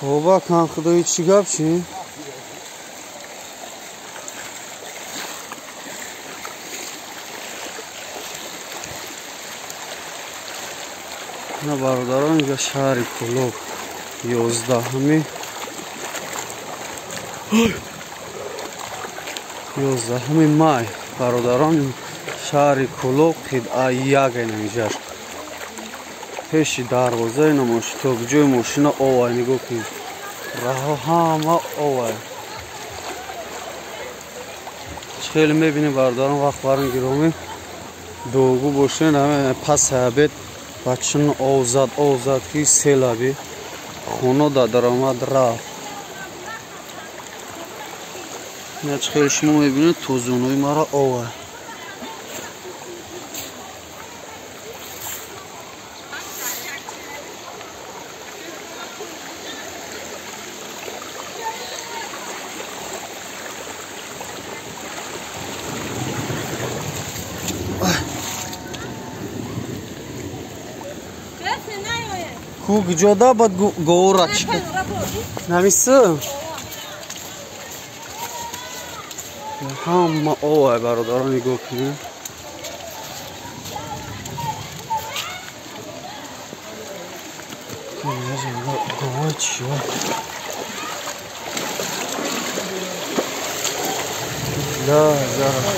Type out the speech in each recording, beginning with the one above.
Oba kanka çi gap çi? نه برادران اینجا شهر کلوب 11 مای برادران شهر کلوب قطعه یک اینجا پیش دروازه نماش تو بجای ماشینا آوه نگاه کنید راه همه آوه خیلی میبینیم برادران وقت برن گرامی دوگو باشین همه پس عبید بچن آوزد که سیلابی خونه در آمد رفت نچ خیلی شما میبینید توزونوی مرا آوه کوک جدا باد گورا چکه نمیسته همه آوه برادران نگاه کنیم گوه چیه لا زهر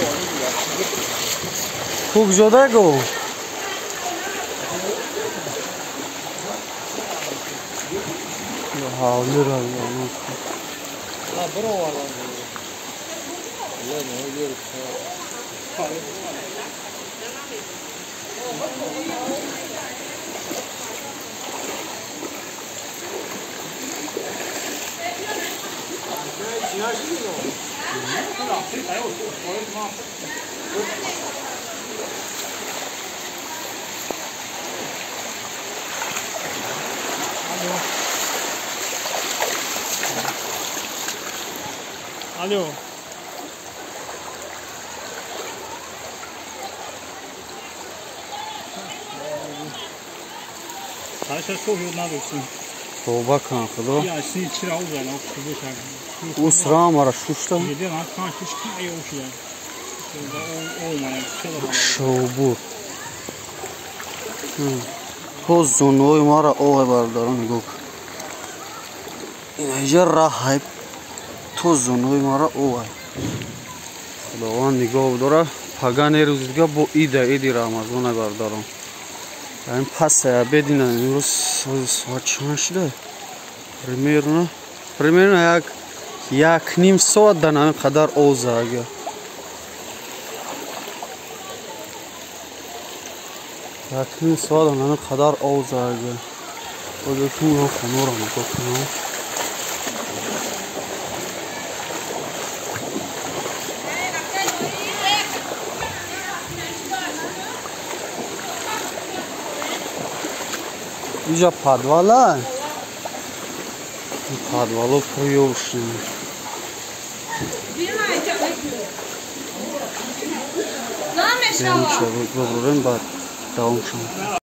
کوک جدا گو حاضر الله لا برو والله لا ما يدير Alo. Karşıya çok yoluna döksün. Soğuba kanka da. Ya şimdi çıra uzayla okudu şarkı. O sıra mara şuşta. Yedi lan kan şuşta yok ya. Olmayan şobu. Pozun oy mara o bardaron gok. اینجا راه توزونوی مرا اوه خداوند نگاه داره پگان روز دیگه با ایدی رمضان بردارم این پس بدین امروز ساعت چند شده پریمیرنا یک نیم ساعت در همین قدر اوزه اگه یک نیم ساعت در همین قدر اوزه اگه بوده که اون خونه رو نگاه کنم اینجا پادوالا پادوالو پریوشن بیرون چه بگذاریم بعد دوام شما